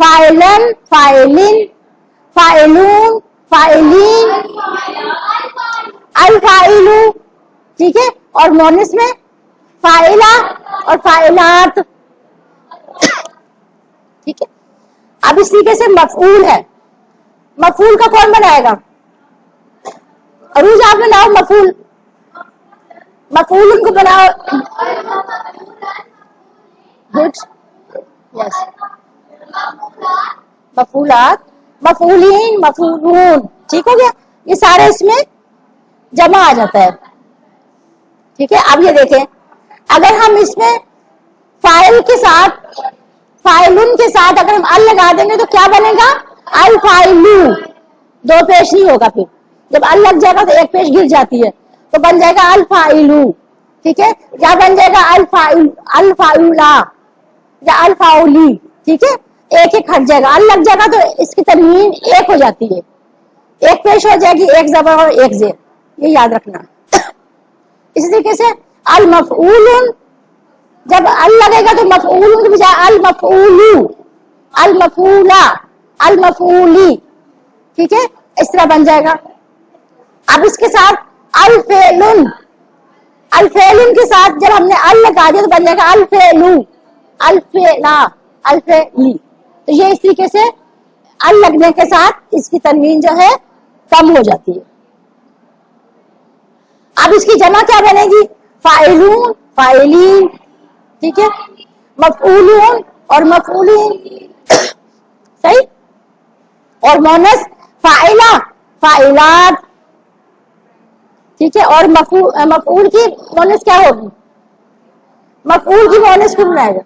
فاعلن, فاعلن, فاعلون, فاعلین, الفاعلو, ٹھیک ہے. اور مونس میں فاعلہ اور فاعلات, ٹھیک ہے. اب اس طریقے سے مفعول ہے. مفعول کا کون بنائے گا؟ عروج آپ بناؤ مفعول. مفعول ان کو بناؤ. گڈ, یس. مفعولات, مفعولین, مفعولون, ٹھیک ہو گیا. یہ سارے اس میں جمع آ جاتا ہے, ٹھیک ہے. اب یہ دیکھیں, اگر ہم اس میں فاعل کے ساتھ, فاعلن کے ساتھ اگر ہم ال لگا دیں گے تو کیا بنے گا؟ الفاعلو. دو پیش نہیں ہوگا. پھر جب ال لگ جائے گا تو ایک پیش گر جاتی ہے, تو بن جائے گا الفاعلو, ٹھیک ہے. یا بن جائے گا الفاعلا یا الفاعلی, ٹھیک ہے. ایک ایک ہٹ جائے گا, ال لگ جائے گا تو اس کی تنوین ایک ہو جاتی ہے, ایک پیش ہو جائے گی, ایک زبر اور ایک زیر, یہ یاد رکھنا. اسی طریقے سے المفعول, جب ال لگے گا تو مفعول کی بجائے المفعولو, المفعولا, المفعولی, ٹھیک ہے. اس طرح بن جائے گا. اب اس کے ساتھ الفعلن, الفعلن کے ساتھ جب ہم نے ال لگا دیا تو بن جائے گا الفعلو, الفعلا, الفعلی. تو یہ اس طریقے سے ال لگنے کے ساتھ اس کی تنوین جو ہے کم ہو جاتی ہے. اب اس کی جمع کیا بنے گی؟ فاعلون, فاعلین, ٹھیک ہے. مفعولون اور مفعولین, صحیح. اور مونس فاعلہ, فاعلات, ٹھیک ہے. اور مفعول کی مونس کیا ہوگی؟ مفعول کی مونس کیوں بنائے گا؟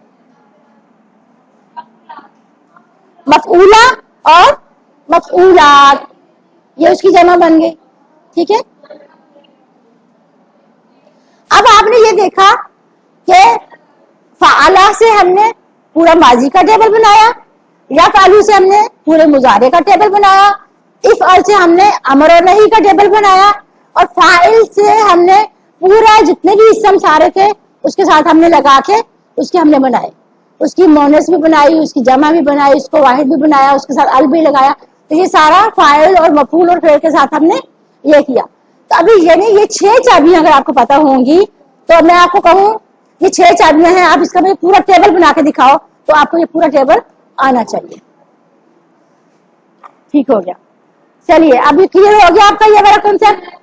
مفعولہ اور مفعولات, یہ اس کی جمع بن گئی, ٹھیک ہے. اب آپ نے یہ دیکھا کہ فعلہ سے ہم نے پورا ماضی کا ٹیبل بنایا, یا فعلو سے ہم نے پورے مضارع کا ٹیبل بنایا, افعل سے ہم نے امر اور نہی کا ٹیبل بنایا, اور فاعل سے ہم نے پورا جتنے بھی اسم سارے تھے اس کے ساتھ ہم نے لگا کے اس کے ہم نے بنائے, اس کی مونس بھی بنائی, اس کی جمع بھی بنائی, اس کو واحد بھی بنایا, اس کے ساتھ ال بھی لگایا. تو یہ سارا فاعل اور مفعول اور فعل کے ساتھ ہم نے یہ کیا. تو ابھی یعنی یہ 6 چابیاں اگر آپ کو پتا ہوں گی تو میں آپ کو کہوں یہ 6 چابیاں ہیں, آپ اس کا پورا ٹیبل بنا کے دکھاؤ تو آپ کو یہ پورا ٹیبل آنا چاہیے. ٹھیک ہو گیا. چلیے اب یہ کلیئر ہو گیا آپ کا یہ والا کنسپٹ.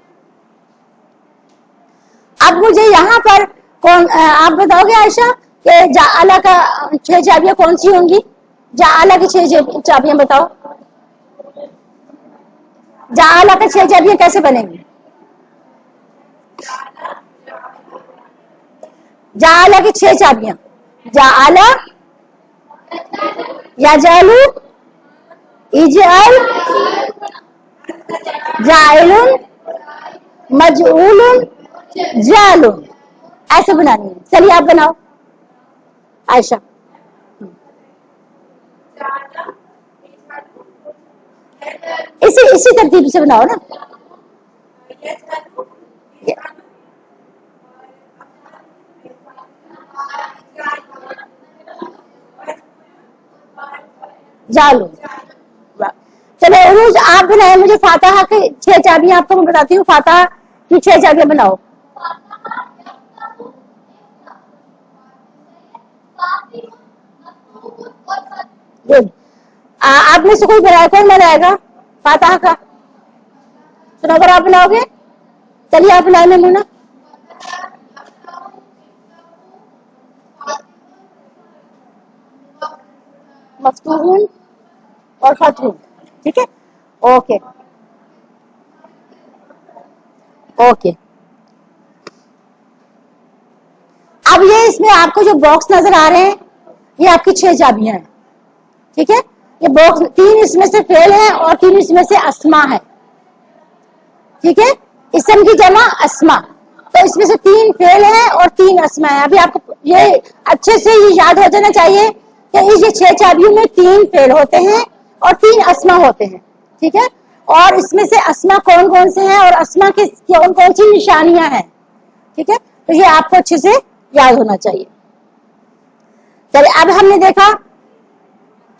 اب مجھے یہاں پر کون آپ بتاؤ گے عائشہ کہ جعل کا 6 چابیاں کون سی ہوں گی؟ جعل کی 6 چابیاں بتاؤ. جعل کا 6 چابیاں کیسے بنیں گی؟ جعل کی 6 چابیاں, جعل, یجعل, اجعل, جاعل, مجعول, جعل, ایسے بنانی ہے. چلیے آپ بناؤ عائشہ. اسی ترتیب سے بناؤ نا. جالو. چلو عروج آپ بنائے مجھے فاتحہ کی 6 چابیاں. آپ کو میں بتاتی ہوں فاتحہ کی 6 چابیاں بناؤ. گڈ. آپ میں سے کوئی بنائے, کون بنائے گا فاتحہ کا؟ سنوبر آپ بناؤ گے؟ چلیے آپ بنائے میمونہ. مفتوح اور فتح, ٹھیک ہے. Okay okay. اب یہ اس میں آپ کو جو باکس نظر آ رہے ہیں یہ آپ کی 6 چابیاں ہیں, ٹھیک ہے. یہ باکس 3 اس میں سے فعل ہے اور 3 اس میں سے اسما ہے, ٹھیک ہے. اسم کی جمع اسما, تو اس میں سے 3 فعل ہیں اور 3 اسما ہیں. ابھی آپ کو یہ اچھے سے یہ یاد ہو جانا چاہیے کہ یہ 6 چابیوں میں 3 فعل ہوتے ہیں اور 3 اسما ہوتے ہیں, ٹھیک ہے. اور اس میں سے اسما کون کون سے ہیں اور اسما کی کون کون سی نشانیاں ہیں, ٹھیک ہے. تو یہ آپ کو اچھے سے یاد ہونا چاہیے. چلیے اب ہم نے دیکھا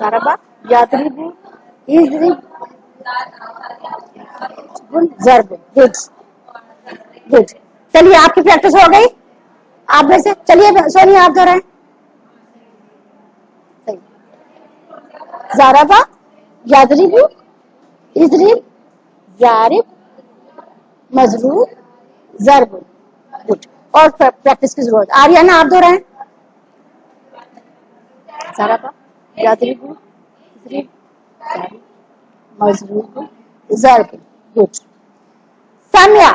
ضربا یضرب اضرب ضرب. Good good. چلیے آپ کی پریکٹس ہو گئی. آپ میں سے چلیے سونی آپ دہرائیں. ضربا یضرب اضرب ضارب مضروب ضرب. گڈ. اور پریکٹس کی ضرورت. آریانہ آپ دہرائیں. ضربا یضرب اضرب ضارب مضروب ضرب. گڈ. سامیا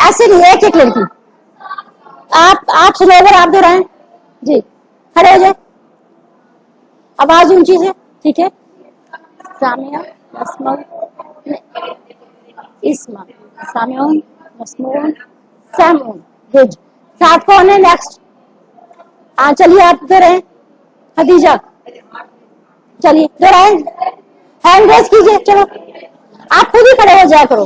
ایسے نہیں ایک ایک لڑکی. آپ سلوور آپ دہرائیں. جی کھڑے ہو جائیں. آواز اونچی سے. ٹھیک ہے. سامیا مسمع اسما سامعون مسموعون سامعون. گڈ. ساتھ کون ہے نیکسٹ؟ ہاں چلیے آپ دہرائیں. خدیجہ چلیے دہرائیں. ہینڈ ریز کیجیے. چلو آپ خود ہی کھڑے ہو جایا کرو.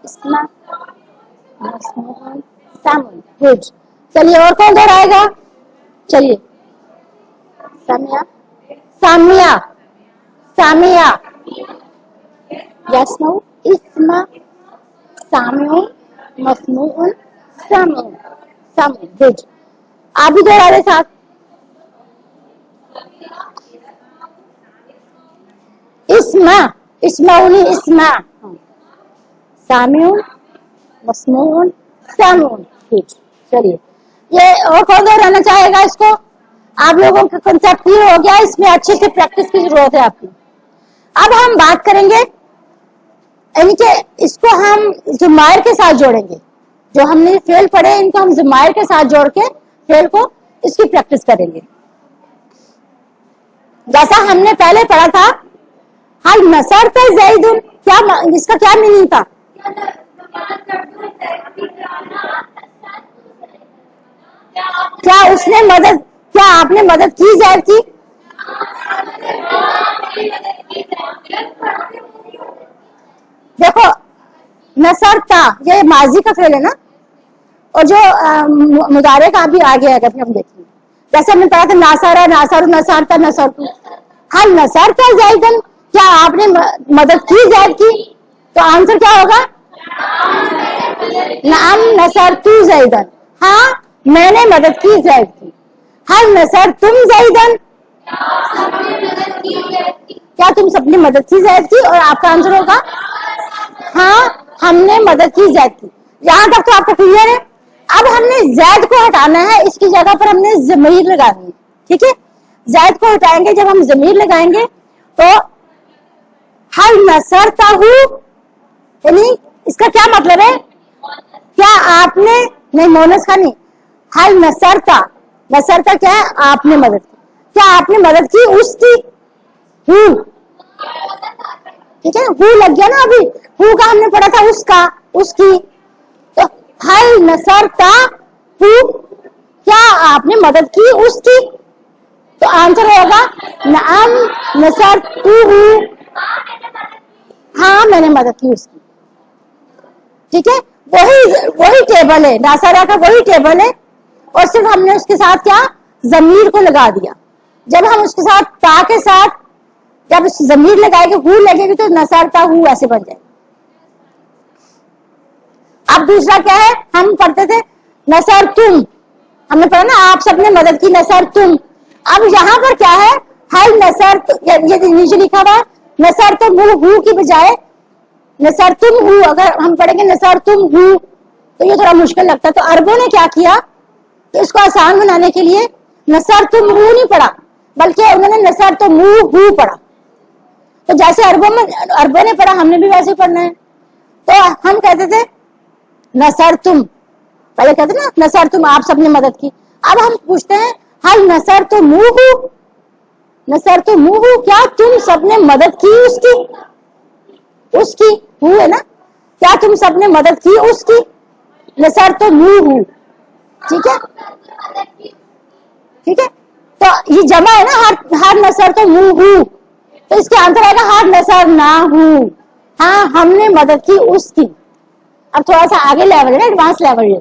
اسما مسموعون سامعون. گڈ. چلیے اور کون دہرائے گا؟ چلیے سامیا سامیا سامیا یسمع اسما سامعون مسموعون سامعون سامعون. گڈ. آپ بھی دہرا رہے ساتھ. اسما اسمعونی اسما سامعون مسموعون سامعون. ٹھیک. چلیے یہ اور کون دہرانا چاہے گا اس کو؟ آپ لوگوں کا کنسپٹ کلیئر ہو گیا. اس میں اچھے سے پریکٹس کی ضرورت ہے آپ کی. اب ہم بات کریں گے یعنی کہ اس کو ہم ضمائر کے ساتھ جوڑیں گے. جو ہم نے فعل پڑھے ان کو ہم ضمائر کے ساتھ جوڑ کے فعل کو اس کی پریکٹس کریں گے. جیسا ہم نے پہلے پڑھا تھا حل نصرت زید. کیا اس کا کیا میننگ تھا؟ کیا اس نے مدد کیا آپ نے مدد کی زید کی؟ دیکھو نصرتا یہ ماضی کا فعل ہے نا. اور جو مضارع کا بھی آگے آگے ہم دیکھیں گے. جیسے ہم نے پڑھا تھا ناصرہ ناصر نصرتا نصرتو. حل نصرتا زیدن. کیا آپ نے مدد کی زید کی؟ تو آنسر کیا ہوگا؟ نعم نصرتو زیدن. ہاں میں نے مدد کی زید کی. حل نصرتم زیدن. کیا تم سب نے مدد کی زید کی؟ اور آپ کا آنسر ہوگا ہاں ہم نے مدد کی زید کی. یہاں تک تو آپ کو کلیئر ہے. اب ہم نے زید کو ہٹانا ہے. اس کی جگہ پر ہم نے ضمیر لگانی ہے. ٹھیک ہے. زید کو ہٹائیں گے. جب ہم ضمیر لگائیں گے تو حل نصرتہ یعنی اس کا کیا مطلب ہے؟ کیا آپ نے نہیں مونس کا نہیں. حل نصرتہ نصرتہ کیا ہے؟ آپ نے مدد کی. کیا آپ نے مدد کی اس کی؟ ٹھیک ہے. ہو لگ گیا نا. ابھی ہو کا ہم نے پڑھا تھا اس کا اس کی. تو حل نصرتہ کیا آپ نے مدد کی اس کی؟ تو آنسر ہوگا نعم نصرتہ. ہاں میں نے مدد کی اس کی. ٹھیک ہے. وہی ٹیبل ہے. ناصرہ کا وہی ٹیبل ہے. اور صرف ہم نے اس کے ساتھ کیا ضمیر کو لگا دیا. جب ہم اس کے ساتھ تا کے ساتھ جب ضمیر لگائے گے ہو لگے گی تو نصرتہ ہو ایسے بن جائے. اب دوسرا کیا ہے؟ ہم پڑھتے تھے نصرتم. ہم نے پڑھا نا آپ سب نے مدد کی نصرتم. اب یہاں پر کیا ہے؟ حل نصرت یہ نیچے لکھا ہوا نصرتم ہو کی بجائے نصرتم ہو. اگر ہم پڑھیں گے نصرتم ہو تو یہ تھوڑا مشکل لگتا ہے. تو عربوں نے کیا کیا تو اس کو آسان بنانے کے لیے نصرتم ہو نہیں پڑھا بلکہ انہوں نے نصرتم ہو پڑھا. تو جیسے عربوں نے پڑھا ہم نے بھی ویسے پڑھنا ہے. تو ہم کہتے تھے نصرتم. پہلے کہتے نا نصرتم آپ سب نے مدد کی. اب ہم پوچھتے ہیں حل نصرتم نصرتم کیا تم سب نے مدد کی اس کی ہو ہے نا. کیا تم سب نے مدد کی اس کی؟ نصرتم ٹھیک ہے. ٹھیک ہے. تو یہ جمع ہے نا ہر نصرتم تو اس کے آنسر آئے گا ہر نصر نہ ہاں ہم نے مدد کی اس کی. اب تھوڑا سا آگے لیول ہے نا ایڈوانس لیول ہے.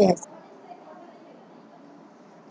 yes.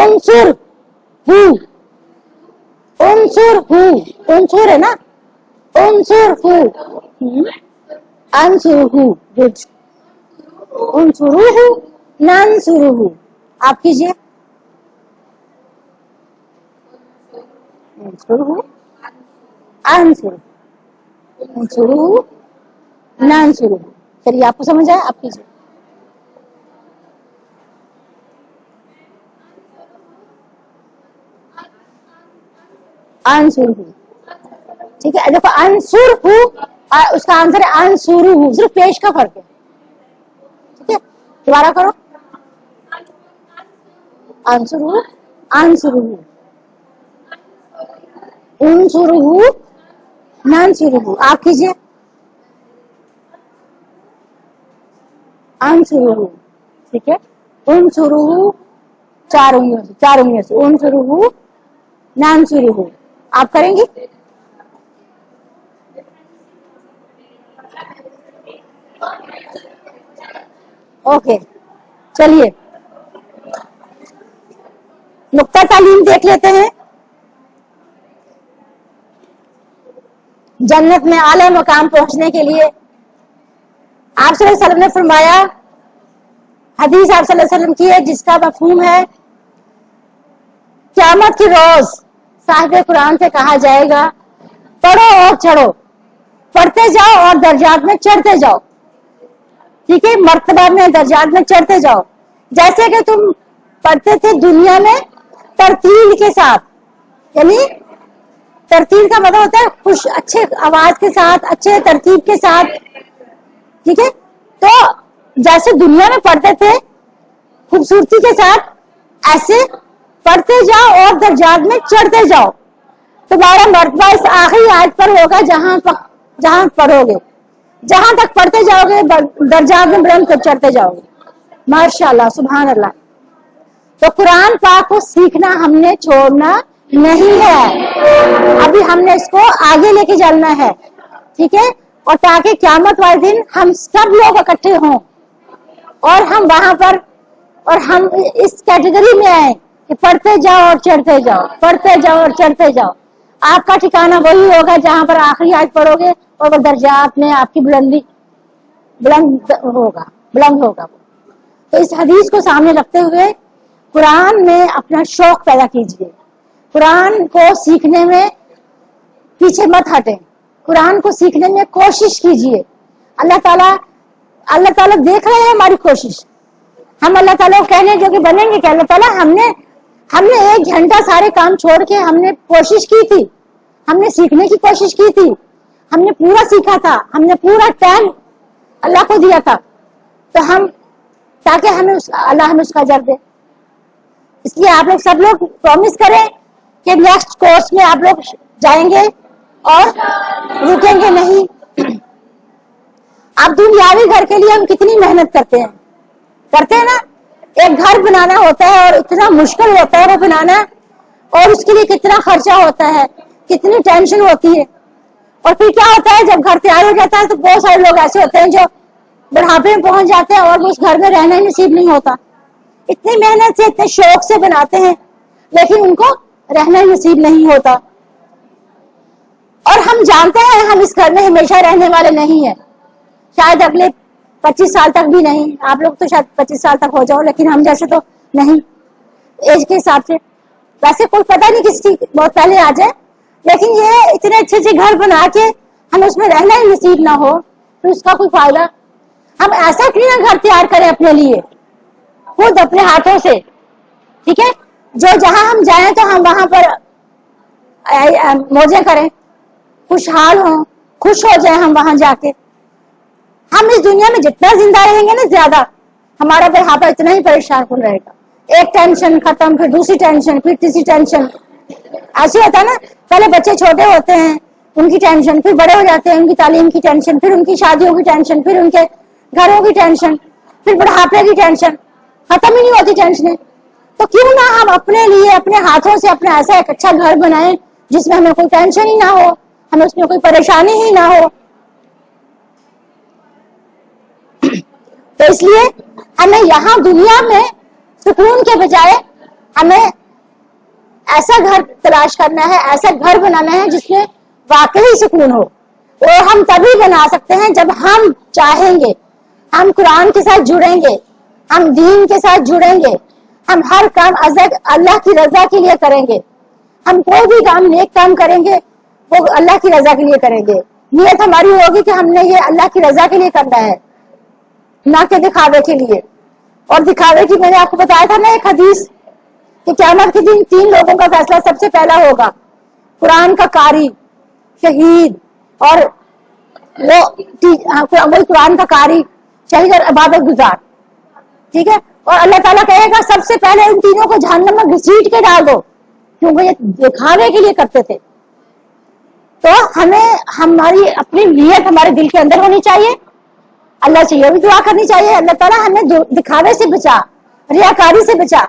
انصر ہو, انصر ہو, انصر ہے نا, انصر ہو, انصر ہو, گڈ. انصر ہو, ننصر ہو. آپ کیجیے. انصر ہو, انصر, انصر ہو, ننصر ہو. چلیے آپ کو سمجھ آیا, آپ کیجیے. انصر ہو, ٹھیک ہے. دیکھو انصر ہو اس کا آنسر ہے انصر ہو, صرف پیش کا فرق ہے. ٹھیک ہے, دوبارہ کرو. انصر ہو, انصر ہو, انصر ہو, ننصر ہو. آپ کیجیے. انصر ہو, ٹھیک ہے. انصر ہو, چار انگلیوں سے انصر ہو, ننصر ہو. آپ کریں گی. اوکے, چلیے نقطہ تعلیم دیکھ لیتے ہیں. جنت میں اعلی مقام پہنچنے کے لیے آپ صلی اللہ علیہ وسلم نے فرمایا, حدیث آپ صلی اللہ علیہ وسلم کی ہے جس کا مفہوم ہے قیامت کی روز صاحب قرآن سے کہا جائے گا پڑھو اور چڑھو, پڑھتے جاؤ اور درجات میں چڑھتے جاؤ. ٹھیک ہے, مرتبہ میں درجات میں چڑھتے جاؤ. جیسے کہ تم پڑھتے تھے دنیا میں ترتیل کے ساتھ, یعنی ترتیل کا مطلب ہوتا ہے خوش, اچھے آواز کے ساتھ, اچھے ترتیب کے ساتھ. ٹھیک ہے, تو جیسے دنیا میں پڑھتے تھے خوبصورتی کے ساتھ, ایسے پڑھتے جاؤ اور درجات میں چڑھتے جاؤ. تمہارا مرتبہ اس آخری آیت پر ہوگا جہاں پڑھو گے. جہاں تک پڑھتے جاؤ گے درجات میں بلند چڑھتے جاؤ گے. ماشاء اللہ, سبحان اللہ. تو قرآن پاک کو سیکھنا ہم نے چھوڑنا نہیں ہے, ابھی ہم نے اس کو آگے لے کے چلنا ہے. ٹھیک ہے, اور تاکہ قیامت والے دن ہم سب لوگ اکٹھے ہوں اور ہم وہاں پر, اور ہم اس کیٹیگری میں آئے کہ پڑھتے جاؤ اور چڑھتے جاؤ, پڑھتے جاؤ اور چڑھتے جاؤ. آپ کا ٹھکانہ وہی ہوگا جہاں پر آخری آیت پڑھو گے اور وہ درجات میں آپ کی بلند ہوگا. تو اس حدیث کو سامنے رکھتے ہوئے قرآن میں اپنا شوق پیدا کیجیے. قرآن کو سیکھنے میں پیچھے مت ہٹیں, قرآن کو سیکھنے میں کوشش کیجیے. اللہ تعالیٰ دیکھ رہے ہیں ہماری کوشش. ہم اللہ تعالیٰ کو کہنے جو کہ بنیں گے کہ اللہ تعالیٰ ہم نے 1 گھنٹہ سارے کام چھوڑ کے ہم نے کوشش کی تھی, ہم نے سیکھنے کی کوشش کی تھی, ہم نے پورا سیکھا تھا, ہم نے پورا ٹائم اللہ کو دیا تھا, تو ہم تاکہ اللہ ہمیں اس کا اجر دے. اس لیے آپ لوگ سب لوگ پرومس کریں کہ نیکسٹ کورس میں آپ لوگ جائیں گے اور رکیں گے نہیں. اب دنیاوی گھر کے لیے ہم کتنی محنت کرتے ہیں نا. ایک گھر بنانا ہوتا ہے اور اتنا مشکل ہوتا ہے وہ بنانا, اور اس کے لیے کتنا خرچہ ہوتا ہے, کتنی ٹینشن ہوتی ہے. اور پھر کیا ہوتا ہے جب گھر تیار ہو جاتا ہے تو بہت سارے لوگ ایسے ہوتے ہیں جو بڑھاپے میں پہنچ جاتے ہیں اور وہ اس گھر میں رہنا ہی نصیب نہیں ہوتا. اتنی محنت سے اتنے شوق سے بناتے ہیں لیکن ان کو رہنا ہی نصیب نہیں ہوتا. اور ہم جانتے ہیں ہم اس گھر میں ہمیشہ رہنے والے نہیں ہیں, شاید اگلے 25 سال تک بھی نہیں. آپ لوگ تو شاید 25 سال تک ہو جاؤ, لیکن ہم جیسے تو نہیں ایج کے حساب سے. ویسے کوئی پتہ نہیں کس کی بہت پہلے آ جائے, لیکن یہ اتنے اچھے گھر بنا کے ہم اس میں رہنا ہی نصیب نہ ہو تو اس کا کوئی فائدہ. ہم ایسا کیوں نہ گھر تیار کریں اپنے لیے خود اپنے ہاتھوں سے. ٹھیک ہے, جو جہاں ہم جائیں تو ہم وہاں پر موجیں کریں, خوشحال ہوں, خوش ہو جائیں ہم وہاں جا کے. ہم اس دنیا میں جتنا زندہ رہیں گے نا زیادہ ہمارا بڑھاپا اتنا ہی پریشان کن رہے گا. ایک ٹینشن ختم, پھر دوسری ٹینشن, پھر تیسری ٹینشن. ایسے ہوتا ہے نا, پہلے بچے چھوٹے ہوتے ہیں ان کی ٹینشن, پھر بڑے ہو جاتے ہیں ان کی تعلیم کی ٹینشن, پھر ان کی شادیوں کی ٹینشن, پھر ان کے گھروں کی ٹینشن, پھر بڑھاپے کی ٹینشن. ختم ہی نہیں ہوتی ٹینشنیں. تو کیوں نہ ہم اپنے لیے اپنے ہاتھوں سے اپنا ایسا ایک اچھا گھر بنائیں جس میں ہمیں کوئی ٹینشن ہی نہ ہو, ہمیں اس میں کوئی پریشانی ہی نہ ہو. تو اس لیے ہمیں یہاں دنیا میں سکون کے بجائے ہمیں ایسا گھر تلاش کرنا ہے, ایسا گھر بنانا ہے جس میں واقعی سکون ہو. اور ہم تبھی بنا سکتے ہیں جب ہم چاہیں گے, ہم قرآن کے ساتھ جڑیں گے, ہم دین کے ساتھ جڑیں گے, ہم ہر کام اللہ کی رضا کے لیے کریں گے. ہم کوئی بھی کام نیک کام کریں گے وہ اللہ کی رضا کے لیے کریں گے. نیت ہماری ہوگی کہ ہم نے یہ اللہ کی رضا کے لیے کرنا ہے, نہ کہ دکھاوے کے لیے. اور دکھاوے کی میں نے آپ کو بتایا تھا نا ایک حدیث کہ قیامت کے دن 3 لوگوں کا فیصلہ سب سے پہلا ہوگا, قرآن کا قاری, شہید, اور وہ قرآن کا قاری, شہید اور عبادت گزار. ٹھیک ہے, اور اللہ تعالیٰ کہے گا سب سے پہلے ان تینوں کو جہنم میں گھسیٹ کے ڈال دو, کیونکہ یہ دکھاوے کے لیے کرتے تھے. تو ہمیں ہماری اپنی نیت ہمارے دل کے اندر ہونی چاہیے. اللہ سے یہ بھی دعا کرنی چاہیے, اللہ تعالیٰ ہمیں دکھاوے سے بچا, ریاکاری سے بچا.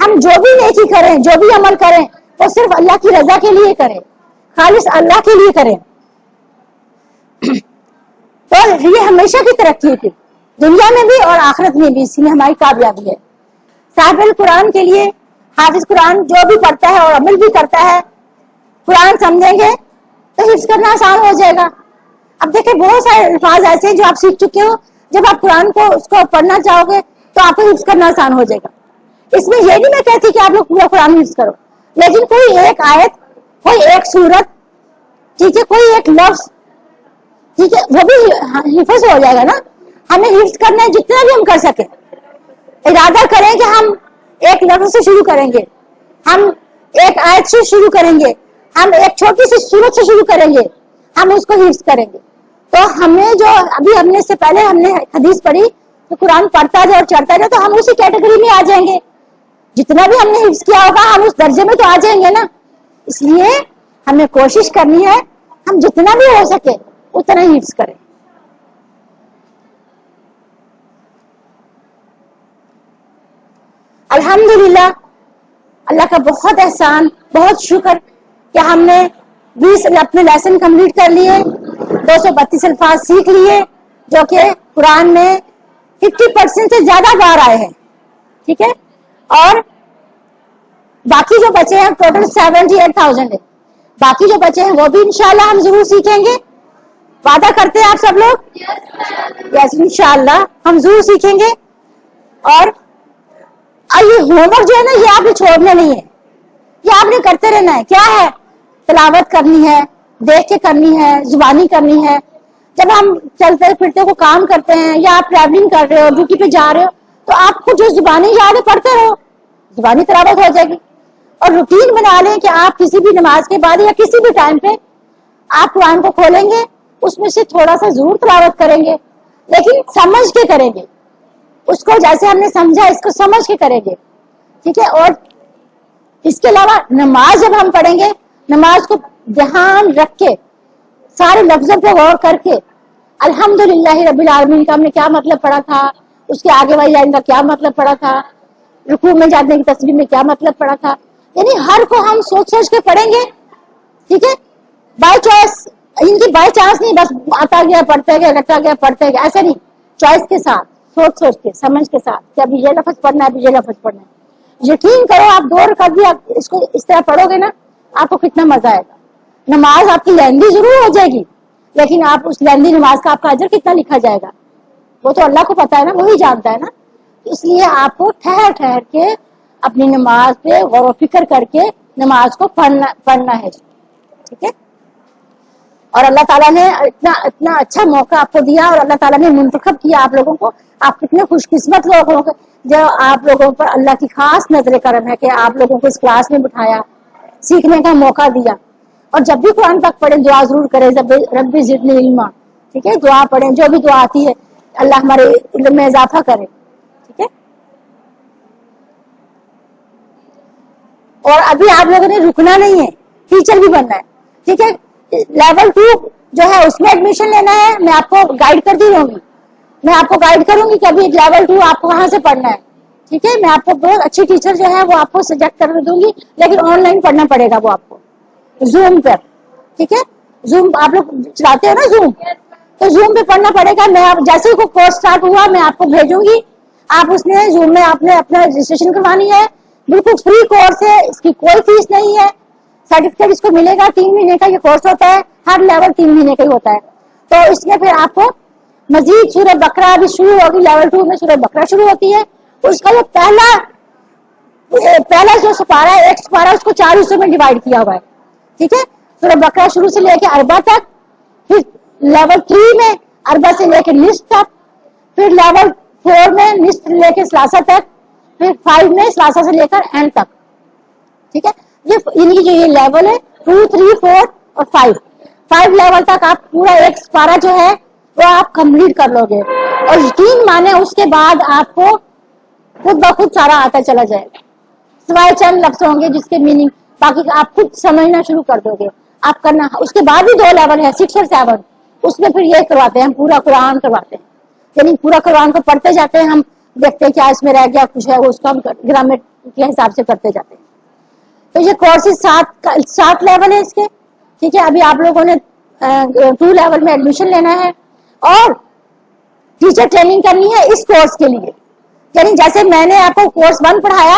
ہم جو بھی نیکی کریں, جو بھی عمل کریں, وہ صرف اللہ کی رضا کے لیے کریں, خالص اللہ کے لیے کریں. تو یہ ہمیشہ کی ترقی تھی, دنیا میں بھی اور آخرت میں بھی, اسی میں ہماری کامیابی ہے. صاحب القرآن کے لیے حافظ قرآن جو بھی پڑھتا ہے اور عمل بھی کرتا ہے, قرآن سمجھیں گے تو حفظ کرنا آسان ہو جائے گا. اب دیکھیں بہت سارے الفاظ ایسے ہیں جو آپ سیکھ چکے ہو, جب آپ قرآن کو اس کو پڑھنا چاہو گے تو آپ کو حفظ کرنا آسان ہو جائے گا. اس میں یہ نہیں میں کہتی کہ آپ لوگ پورا قرآن حفظ کرو, لیکن کوئی ایک آیت, کوئی ایک سورت, ٹھیک ہے, کوئی ایک لفظ, ٹھیک ہے, وہ بھی حفظ ہو جائے گا نا. ہمیں حفظ کرنا ہے جتنا بھی ہم کر سکیں. ارادہ کریں کہ ہم ایک لفظ سے شروع کریں گے, ہم ایک آیت سے شروع کریں گے, ہم ایک چھوٹی سی سورت سے شروع کریں گے, ہم اس کو حفظ کریں گے. تو ہمیں جو ابھی ہم نے اس سے پہلے ہم نے حدیث پڑھی تو قرآن پڑھتا جائے اور چڑھتا جائے تو ہم اسی کیٹیگری میں آ جائیں گے. جتنا بھی ہم نے حفظ کیا ہوگا ہم اس درجے میں تو آ جائیں گے نا. اس لیے ہمیں کوشش کرنی ہے ہم جتنا بھی ہو سکے اتنا ہی حفظ کریں. الحمدللہ, اللہ کا بہت احسان, بہت شکر کہ ہم نے 20 اپنے لیسن کمپلیٹ کر لیے, 232 الفاظ سیکھ لیے, جو کہ قرآن میں 50% سے زیادہ بار آئے ہیں. ٹھیک ہے, اور باقی جو بچے ہیں ٹوٹل 78,000 ہے. باقی جو بچے ہیں وہ بھی انشاءاللہ ہم ضرور سیکھیں گے. وعدہ کرتے ہیں آپ سب لوگ؟ یس, انشاءاللہ ہم ضرور سیکھیں گے. اور یہ ہوم ورک جو ہے نا, یہ آپ نے چھوڑنا نہیں ہے, یہ آپ نے کرتے رہنا ہے. کیا ہے, تلاوت کرنی ہے, دیکھ کے کرنی ہے, زبانی کرنی ہے. جب ہم چلتے پھرتے کو کام کرتے ہیں یا آپ ٹریولنگ کر رہے ہو, ڈیوٹی پہ جا رہے ہو, تو آپ کو جو زبانی یاد ہے پڑھتے رہو, زبانی تلاوت ہو جائے گی. اور روٹین بنا لیں کہ آپ کسی بھی نماز کے بعد یا کسی بھی ٹائم پہ آپ قرآن کو کھولیں گے, اس میں سے تھوڑا سا ضرور تلاوت کریں گے, لیکن سمجھ کے کریں گے. اس کو جیسے ہم نے سمجھا اس کو سمجھ کے کریں گے. ٹھیک ہے, اور اس کے علاوہ نماز جب ہم پڑھیں گے, نماز کو دھیان رکھ کے سارے لفظوں پہ غور کر کے الحمدللہ رب العالمین کا ہم نے کیا مطلب پڑھا تھا, اس کے آگے والی لائن کا کیا مطلب پڑھا تھا, رکوع میں جانے کی تصویر میں کیا مطلب پڑھا تھا, یعنی ہر کو ہم سوچ سوچ کے پڑھیں گے. ٹھیک ہے, بائی چوائس, ان کی بائی چانس نہیں, بس آتا گیا پڑھتے گئے, رٹا گیا پڑھتے گئے, ایسا نہیں, چوائس کے ساتھ, سوچ سوچ کے, سمجھ کے ساتھ کہ ابھی یہ لفظ پڑھنا ہے, ابھی یہ لفظ پڑھنا ہے. یقین کرو آپ 2 رکعت بھی آپ اس کو اس طرح پڑھو گے نا, آپ کو کتنا مزہ آئے گا. نماز آپ کی لیندی ضرور ہو جائے گی, لیکن آپ اس لیندی نماز کا آپ کا اجر کتنا لکھا جائے گا وہ تو اللہ کو پتا ہے نا, وہی جانتا ہے نا. اس لیے آپ کو ٹھہر ٹھہر کے اپنی نماز پہ غور و فکر کر کے نماز کو پڑھنا ہے. ٹھیک ہے, اور اللہ تعالیٰ نے اتنا اچھا موقع آپ کو دیا, اور اللہ تعالیٰ نے منتخب کیا آپ لوگوں کو. آپ کتنے خوش قسمت لوگ ہو جو آپ لوگوں پر اللہ کی خاص نظر کرم ہے کہ آپ لوگوں کو اس کلاس میں بٹھایا, سیکھنے کا موقع دیا. اور جب بھی قرآن پاک پڑھیں دعا ضرور کریں, ربی زدنی علما. ٹھیک ہے, دعا پڑھیں, جو بھی دعا آتی ہے اللہ ہمارے علم میں اضافہ کرے. ٹھیک ہے, اور ابھی آپ لوگوں نے رکنا نہیں ہے, ٹیچر بھی بننا ہے. ٹھیک ہے, لیول 2 جو ہے اس میں ایڈمیشن لینا ہے, میں آپ کو گائیڈ کرتی رہوں گی, میں آپ کو گائیڈ کروں گی کہ ابھی لیول 2 آپ کو کہاں سے پڑھنا ہے. ٹھیک ہے, میں آپ کو بہت اچھی ٹیچر جو ہے وہ آپ کو سجیکٹ کر دوں گی, لیکن آن لائن پڑھنا پڑے گا وہ آپ کو زوم پر. ٹھیک ہے, زوم آپ لوگ چلاتے ہو نا زوم, تو زوم پہ پڑھنا پڑے گا. میں جیسے ہی کوئی کورس اسٹارٹ ہوا میں آپ کو بھیجوں گی, آپ اس میں زوم میں آپ نے اپنا رجسٹریشن کروانی ہے, بالکل فری کورس ہے, اس کی کوئی فیس نہیں ہے. سرٹیفکیٹ اس کو ملے گا, 3 مہینے کا یہ کورس ہوتا ہے, ہر لیول 3 مہینے کا ہی ہوتا ہے. تو اس میں پھر آپ کو مزید سورہ بقرہ ابھی شروع ہوگی, لیول 2 میں سورہ بقرہ شروع ہوتی ہے. اس کا جو پہلا جو سپارہ ہے, ایک سپارہ اس کو 4 حصوں میں ڈیوائڈ کیا ہوا ہے. ٹھیک ہے, سورہ بقرہ شروع سے لے کے اربع تک, پھر لیول 3 میں اربع سے لے کے نصف تک, پھر لیول 4 میں نصف لے کے ثلاثہ تک, پھر 5 میں ثلاثہ سے لے کر اینڈ تک. ٹھیک ہے, ان کی جو یہ لیول ہے 2, 3, 4 اور 5 لیول تک آپ پورا ایک سپارہ جو ہے وہ آپ کمپلیٹ کر لو گے. اور یقین مانے اس کے بعد آپ کو خود بخود سارا آتا چلا جائے گا, سوائے چند لفظ ہوں گے جس کے میننگ باقی آپ خود سمجھنا شروع کر دو گے. آپ کرنا, اس کے بعد بھی 2 لیول ہے 6 اور 7, اس میں پھر یہ کرواتے ہیں, ہم پورا قرآن کرواتے ہیں. یعنی پورا قرآن کو پڑھتے جاتے ہیں, ہم دیکھتے ہیں کیا اس میں رہ گیا کچھ ہے, اس کو ہم گرامر کے حساب سے کرتے جاتے ہیں. تو یہ کورسز 7 لیول ہے اس کے. ٹھیک ہے, ابھی آپ لوگوں نے 2 لیول میں ایڈمیشن لینا ہے اور ٹیچر ٹریننگ کرنی ہے اس کورس کے لیے. یعنی جیسے میں نے آپ کو کورس 1 پڑھایا,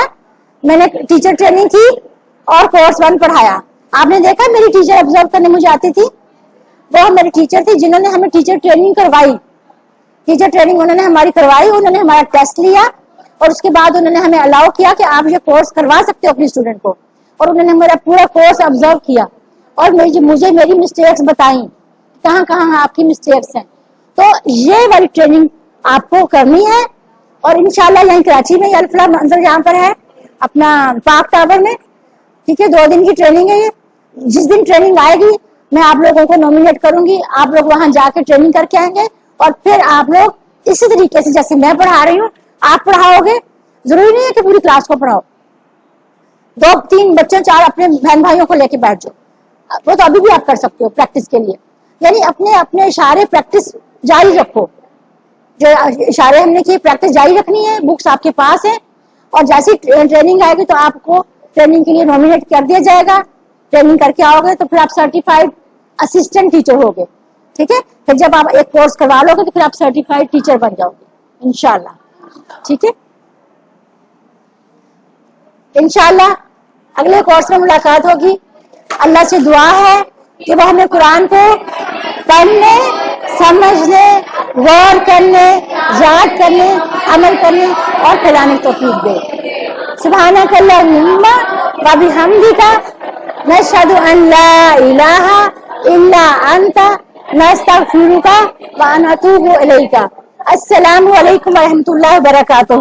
میں نے ٹیچر ٹریننگ کی اور کورس 1 پڑھایا. آپ نے دیکھا میری ٹیچر آبزرو کرنے مجھے آتی تھی, وہ میری ٹیچر تھی جنہوں نے ہمیں ٹیچر ٹریننگ کروائی. ٹیچر ٹریننگ انہوں نے ہماری کروائی, انہوں نے ہمارا ٹیسٹ لیا اور اس کے بعد انہوں نے ہمیں الاؤ کیا کہ آپ یہ کورس کروا سکتے ہو اپنی اسٹوڈنٹ کو. اور انہوں نے میرا پورا کورس آبزرو کیا اور مجھے میری مسٹیکس بتائیں, کہاں کہاں آپ کی مسٹیکس ہیں. تو یہ والی ٹریننگ آپ کو کرنی ہے. اور انشاءاللہ یہیں کراچی میں الفلاح منظر جہاں پر ہے اپنا پاک ٹاور میں. ٹھیک ہے, 2 دن کی ٹریننگ ہے یہ. جس دن ٹریننگ آئے گی میں آپ لوگوں کو نومینیٹ کروں گی, آپ لوگ وہاں جا کے ٹریننگ کر کے آئیں گے اور پھر آپ لوگ اسی طریقے سے جیسے میں پڑھا رہی ہوں آپ پڑھاؤ گے. ضروری نہیں ہے کہ پوری کلاس کو پڑھاؤ, 2-3 بچے 4 اپنے بہن بھائیوں کو لے کے بیٹھ جاؤ, وہ تو ابھی بھی آپ کر سکتے ہو پریکٹس کے لیے. یعنی اپنے اشارے پریکٹس جاری رکھو, جو اشارے ہم نے کیے پریکٹس جاری رکھنی ہے. بکس آپ کے پاس ہے اور جیسی ٹریننگ آئے گی تو آپ کو ٹریننگ کے لیے نومینیٹ کر دیا جائے گا. ٹریننگ کر کے آؤ گے تو پھر آپ سرٹیفائڈ اسسٹنٹ ٹیچر ہوگے. ٹھیک ہے, پھر جب آپ ایک کورس کروا لو گے تو پھر آپ سرٹیفائڈ ٹیچر بن جاؤ گے انشاءاللہ. ٹھیک ہے, انشاءاللہ اگلے کورس میں ملاقات ہوگی. اللہ سے دعا ہے کہ وہ ہمیں قرآن کو پڑھنے, سمجھنے, غور کرنے, یاد کرنے, عمل کرنے اور پھیلانے کی توفیق دے. سبحانک اللہم و بحمدک نشہد ان لا الہ الا انت نستغفرک و نتوب الیک. السلام علیکم و رحمۃ اللہ وبرکاتہ.